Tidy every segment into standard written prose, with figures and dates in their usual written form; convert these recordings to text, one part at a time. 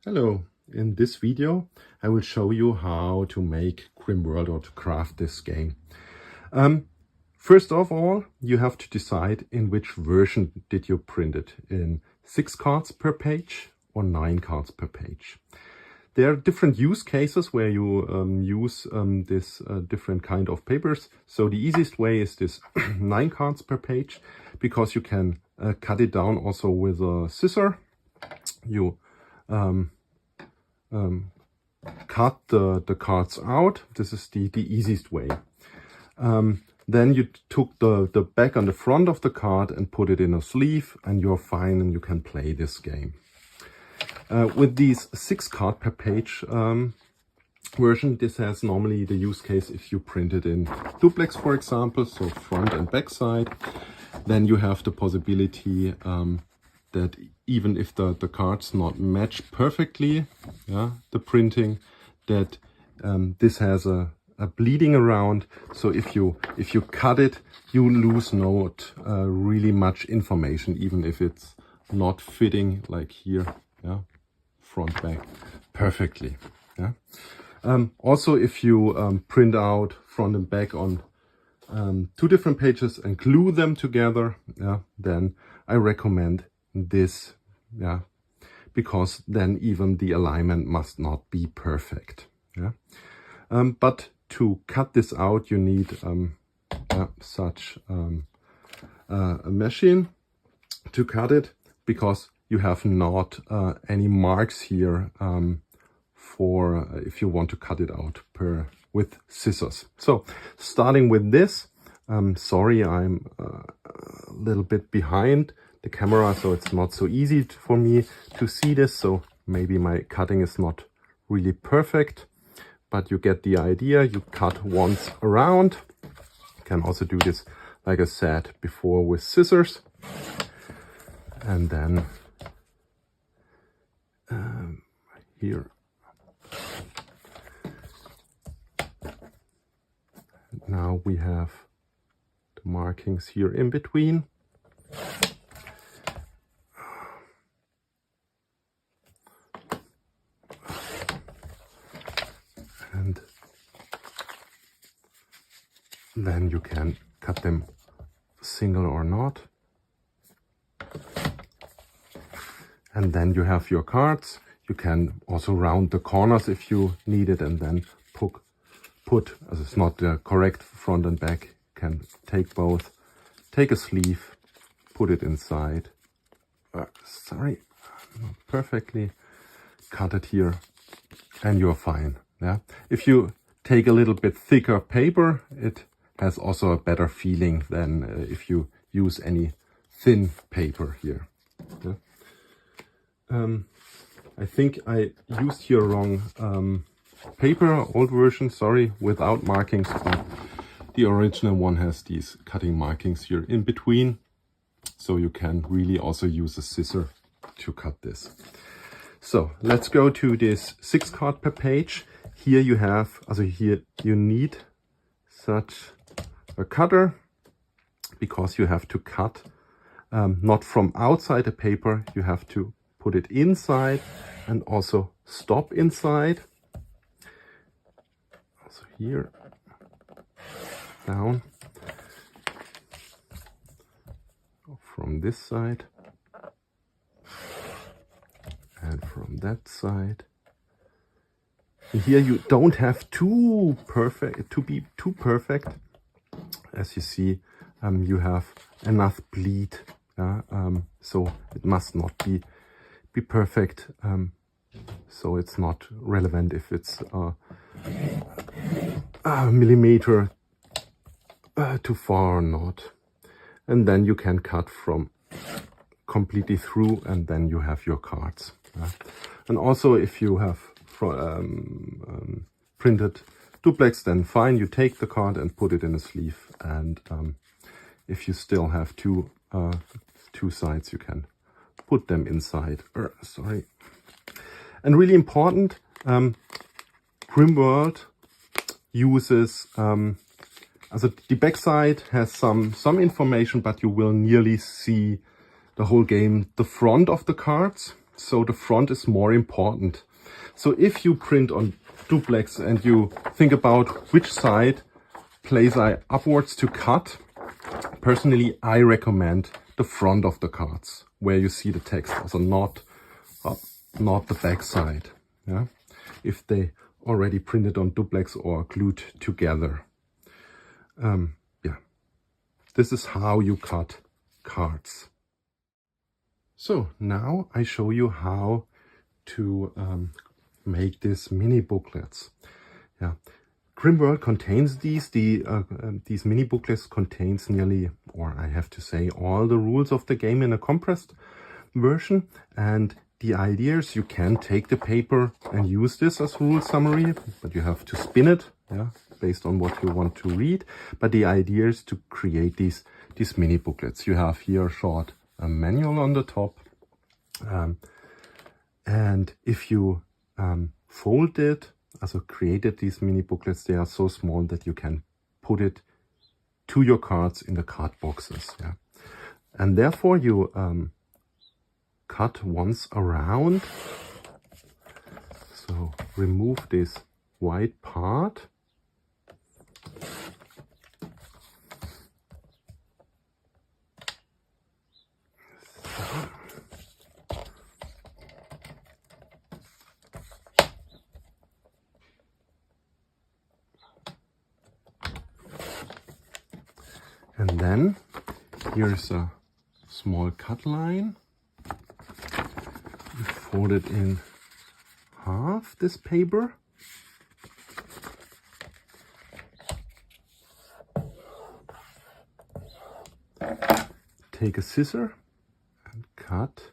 Hello, in this video I will show you how to make Grimm World or to craft this game. First of all, you have to decide in which version did you print it, in 6 cards per page or 9 cards per page. There are different use cases where you use this different kind of papers. So the easiest way is this 9 cards per page, because you can cut it down also with a scissor. You cut the cards out. This is the easiest way. Then you took the back and the front of the card and put it in a sleeve, and you're fine and you can play this game. With these 6 card per page version, this has normally the use case if you print it in duplex, for example, so front and back side. Then you have the possibility that even if the cards not match perfectly, the printing, that this has a bleeding around. So if you cut it, you lose not really much information, even if it's not fitting like here, front back perfectly. Also, if you print out front and back on 2 different pages and glue them together, then I recommend this, because then even the alignment must not be perfect. But to cut this out, you need such a machine to cut it, because you have not any marks here for if you want to cut it out with scissors. So starting with this, sorry, I'm a little bit behind the camera, so it's not so easy for me to see this, so maybe my cutting is not really perfect, but you get the idea. You cut once around. You can also do this, like I said before, with scissors, and then here. Now we have the markings here in between. And then you can cut them single or not. And then you have your cards. You can also round the corners if you need it, and then put, as it's not the correct front and back, you can take both, take a sleeve, put it inside. Sorry, not perfectly. Cut it here, and you're fine. If you take a little bit thicker paper, it has also a better feeling than if you use any thin paper here. I think I used here wrong paper, old version, sorry, without markings, but the original one has these cutting markings here in between, so you can really also use a scissor to cut this. So let's go to this 6 card per page. Here you have, here you need such a cutter, because you have to cut not from outside the paper, you have to put it inside and also stop inside. Also here, down, from this side and from that side. And here you don't have to be too perfect. As you see, you have enough bleed, so it must not be perfect. So it's not relevant if it's a millimeter too far or not. And then you can cut from completely through, and then you have your cards. And also, if you have printed duplex, then fine, you take the card and put it in a sleeve. And if you still have two sides, you can put them inside. Sorry. And really important, Grimm World uses the back side has some information, but you will nearly see the whole game the front of the cards. so the front is more important. So if you print on duplex and you think about which side place I upwards to cut, personally I recommend the front of the cards where you see the text, also not the back side. Yeah, if they already printed on duplex or glued together. Yeah, this is how you cut cards. So now I show you how to make these mini booklets. Yeah, Grimm World contains these. These mini booklets contains nearly, or I have to say, all the rules of the game in a compressed version. And the idea is you can take the paper and use this as rule summary, but you have to spin it, yeah, based on what you want to read. But the idea is to create these mini booklets. You have here a short manual on the top, and if you fold it, also created these mini booklets, they are so small that you can put it to your cards in the card boxes. Yeah, and therefore you cut once around. So remove this white part. And then here's a small cut line. You fold it in half, this paper. Take a scissor and cut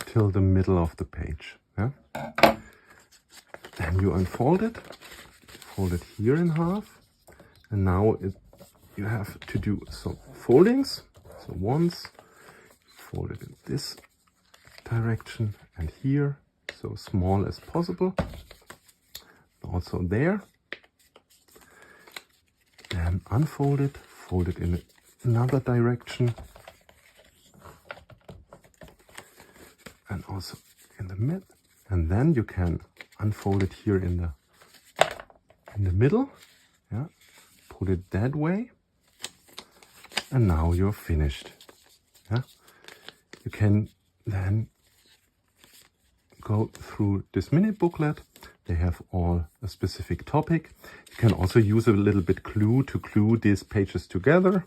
till the middle of the page. Yeah? Then you unfold it, fold it here in half, and now you have to do some foldings. So once, fold it in this direction and here, so small as possible. Also there. Then unfold it, fold it in another direction, and also in the mid. And then you can unfold it here in the middle. Yeah, put it that way, and now you're finished. Yeah, you can then go through this mini booklet. They have all a specific topic. You can also use a little bit glue to glue these pages together.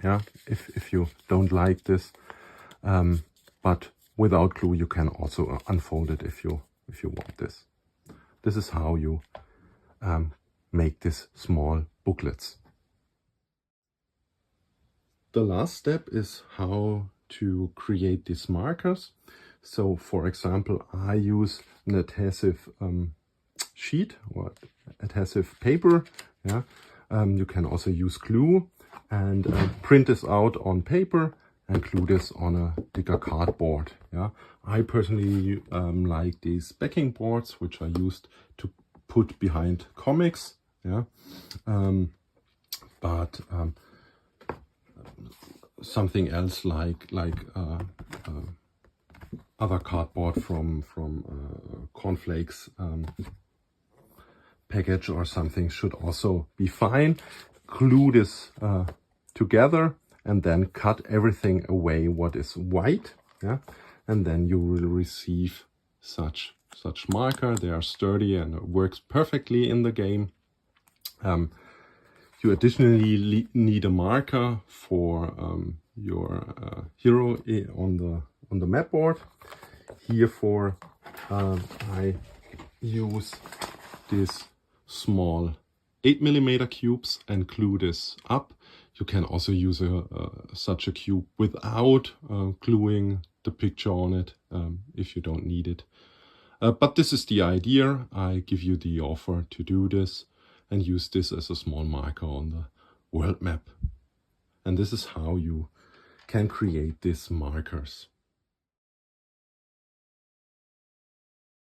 Yeah, if you don't like this, but without glue you can also unfold it if you want this. This is how you make these small booklets. The last step is how to create these markers. So for example, I use an adhesive sheet or adhesive paper. Yeah, you can also use glue and print this out on paper and glue this on a thicker cardboard. Yeah, I personally like these backing boards, which are used to put behind comics. Yeah, but something else like other cardboard from cornflakes package or something should also be fine. Glue this together and then cut everything away what is white. Yeah, and then you will receive such marker. They are sturdy and it works perfectly in the game. You additionally need a marker for your hero on the map board. Here I use this small 8mm cubes and glue this up. You can also use such a cube without gluing the picture on it if you don't need it. But this is the idea. I give you the offer to do this and use this as a small marker on the world map. And this is how you can create these markers.